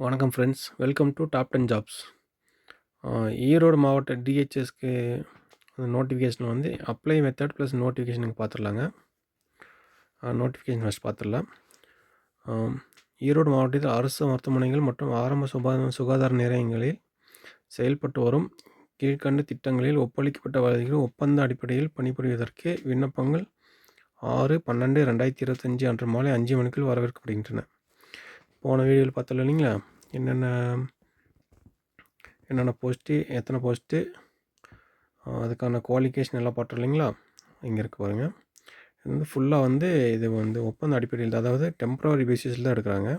வணக்கம் friends, welcome to top 10 jobs. Erode மாவட்ட டிஹெச்எஸ்க்கு நோட்டிஃபிகேஷன் வந்து அப்ளை மெத்தட் ப்ளஸ் நோட்டிஃபிகேஷனுக்கு பார்த்துடலாங்க. நோட்டிஃபிகேஷன் ஃபஸ்ட் பார்த்துடலாம். ஈரோடு மாவட்டத்தில் அரசு மருத்துவமனைகள் மற்றும் ஆரம்ப சுகாதார நிலையங்களில் செயல்பட்டு வரும் கீழ்கண்ட திட்டங்களில் ஒப்பளிக்கப்பட்ட வசதிகள் ஒப்பந்த அடிப்படையில் பணிபுரிவதற்கு விண்ணப்பங்கள் 6/12/2025 அன்று மாலை 5 மணிக்குள் வரவேற்கப்படுகின்றன. போன வீடியோவில் பார்த்தோம் இல்லைங்களா, என்னென்ன போஸ்ட்டு, எத்தனை போஸ்ட்டு, அதுக்கான குவாலிஃபிகேஷன் எல்லாம் பார்த்தோம் இல்லைங்களா. இங்கே இருக்க பாருங்கள். இது வந்து ஃபுல்லாக இது ஒப்பந்த அடிப்படையில், அதாவது டெம்ப்ரவரி பேசிஸில் தான் எடுக்கிறாங்க.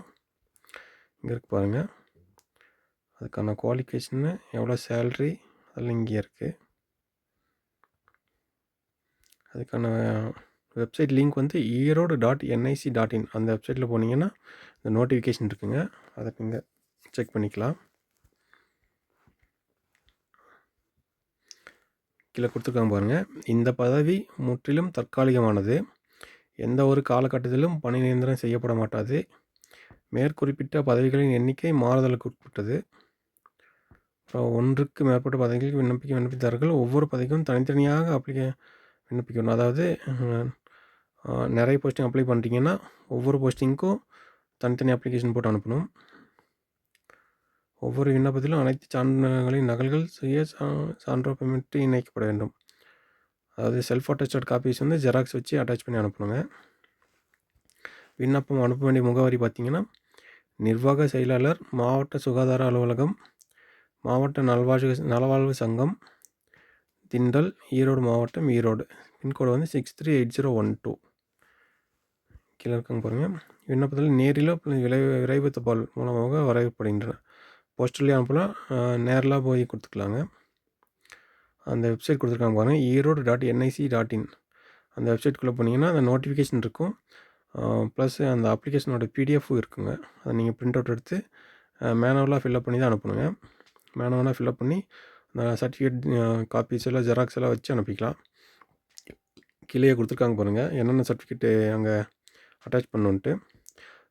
இங்கே இருக்கு பாருங்கள். அதுக்கான குவாலிஃபிகேஷனு, எவ்வளோ சேல்ரி, அதெல்லாம் இங்கே இருக்குது. அதுக்கான வெப்சைட் லிங்க் ஈரோடு.nic.in அந்த வெப்சைட்டில் போனீங்கன்னா இந்த நோட்டிஃபிகேஷன் இருக்குங்க. அதை நீங்கள் செக் பண்ணிக்கலாம். கீழே கொடுத்துருக்காங்க பாருங்கள். இந்த பதவி முற்றிலும் தற்காலிகமானது. எந்த ஒரு காலகட்டத்திலும் பணி நிரந்தரம் செய்யப்பட மாட்டாது. மேற்குறிப்பிட்ட பதவிகளின் எண்ணிக்கை மாறுதலுக்கு உட்பட்டது. ஒன்றுக்கு மேற்பட்ட பதவிகளுக்கு விண்ணப்பித்தார்கள் ஒவ்வொரு பதவிக்கும் தனித்தனியாக விண்ணப்பிக்கணும். அதாவது நிறைய போஸ்டிங் அப்ளை பண்ணிட்டீங்கன்னா ஒவ்வொரு போஸ்டிங்க்கும் தனித்தனி அப்ளிகேஷன் போட்டு அனுப்பணும். ஒவ்வொரு விண்ணப்பத்திலும் அனைத்து சான்றிதழ்களின் நகல்கள் சுய சான்றொப்பமிட்டு இணைக்கப்பட வேண்டும். அதாவது செல்ஃப் அட்டஸ்டட் காப்பீஸ் ஜெராக்ஸ் வச்சு அட்டாச் பண்ணி அனுப்பணுங்க. விண்ணப்பம் அனுப்ப வேண்டிய முகவரி பார்த்திங்கன்னா, நிர்வாக செயலாளர், மாவட்ட சுகாதார அலுவலகம், மாவட்ட நலவாழ்வு சங்கம், திண்டல், ஈரோடு மாவட்டம், ஈரோடு. பின்கோடு 638012. கீழே இருக்காங்க பாருங்கள். விண்ணப்பத்தில் நேரிலோ விரைவு தபால் மூலமாக வரவேற்கப்படுகின்றன. போஸ்டர்லேயே அனுப்பலாம், நேரில் போய் கொடுத்துக்கலாங்க. அந்த வெப்சைட் கொடுத்துருக்காங்க பாருங்கள், ஈரோடு.nic.in. அந்த வெப்சைட்குள்ளே போனீங்கன்னா அந்த நோட்டிஃபிகேஷன் இருக்கும், ப்ளஸ் அந்த அப்ளிகேஷனோட பிடிஎஃப்பும் இருக்குங்க. அதை நீங்கள் பிரிண்ட் அவுட் எடுத்து மேனுவலாக ஃபில்அப் பண்ணி தான் அனுப்பணுங்க. மேனுவலாக ஃபில்அப் பண்ணி அந்த சர்டிஃபிகேட் காப்பீஸ் எல்லாம் ஜெராக்ஸ் எல்லாம் வச்சு அனுப்பிக்கலாம். கீழே கொடுத்துருக்காங்க பாருங்கள் என்னென்ன சர்டிஃபிகேட்டு அங்கே அட்டாச் பண்ணணுன்ட்டு.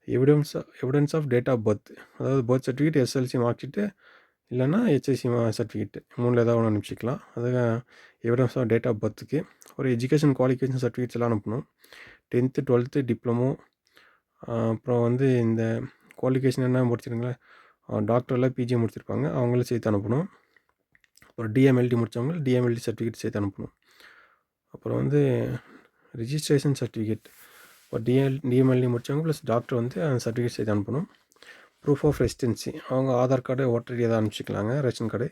Evidence of date of birth, அதாவது birth certificate, SLC mark sheet, இல்லைன்னா ஹெச்ஐசி சர்டிஃபிகேட், மூணில் ஏதாவது ஒன்று அனுப்பிச்சிக்கலாம். அதுக்கு எவிடன்ஸ் ஆஃப் டேட் ஆஃப் பர்த்துக்கு ஒரு எஜுகேஷன் குவாலிஃபிகேஷன் சர்டிஃபிகேட்ஸ் எல்லாம் அனுப்பணும். 10th 12th டிப்ளமோ, அப்புறம் இந்த குவாலிஃபிகேஷன் என்ன முடிச்சிருங்களா, டாக்டர்லாம் பிஜி முடிச்சிருப்பாங்க, அவங்களும் சேர்த்து அனுப்பணும். அப்புறம் டிஎம்எல்டி முடித்தவங்க டிஎம்எல்டி சர்டிஃபிகேட் சேர்த்து அனுப்பணும். அப்புறம் ரிஜிஸ்ட்ரேஷன் சர்டிஃபிகேட், இப்போ டிஎம்எல்டி முடித்தவங்க ப்ளஸ் டாக்டர் அந்த சர்டிஃபிகேட் சேர்த்து அனுப்பணும். ப்ரூஃப் ஆஃப் ரெசிடென்சி, அவங்க ஆதார் கார்டு, ஓட்டர் ஐடி எதாவது அனுப்பிச்சிக்கலாங்க. ரேஷன் கார்டு,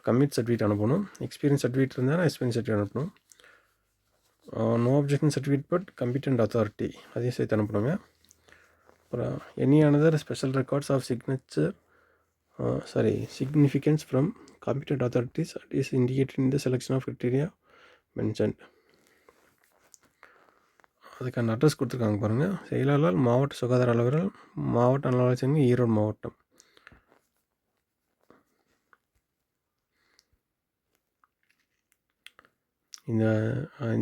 கம்யூனிட் சர்டிஃபிகேட் அனுப்பணும். எக்ஸ்பீரியன்ஸ் சர்டிஃபிகேட் இருந்தால் எக்ஸ்பீரியன்ஸ் சர்டிஃபிகேட் அனுப்பணும். No objection certificate but competent authority, அதையும் சேர்த்து அனுப்பணுங்க. அப்புறம் any another special records of significance from competent authorities is indicated in the selection of criteria mentioned. அதுக்கான address கொடுத்துருக்காங்க பாருங்கள். செயலாளர், மாவட்ட சுகாதார அலுவலர், மாவட்ட நலவாழ்வு சங்கம், ஈரோடு மாவட்டம்.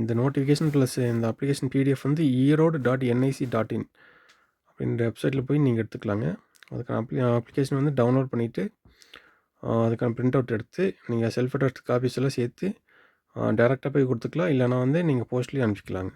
இந்த நோட்டிஃபிகேஷன் ப்ளஸ் இந்த அப்ளிகேஷன் பிடிஎஃப் ஈரோடு.nic.in அப்படின்ற வெப்சைட்டில் போய் நீங்கள் எடுத்துக்கலாங்க. அதுக்கான அப்ளிகேஷன் டவுன்லோட் பண்ணிவிட்டு அதுக்கான பிரிண்ட் அவுட் எடுத்து நீங்கள் செல்ஃப் அட்டஸ்ட் காப்பீஸ் எல்லாம் சேர்த்து டேரெக்டாக போய் கொடுத்துக்கலாம். இல்லைனா நீங்கள் போஸ்ட்லேயே அனுப்பிச்சிக்கலாங்க.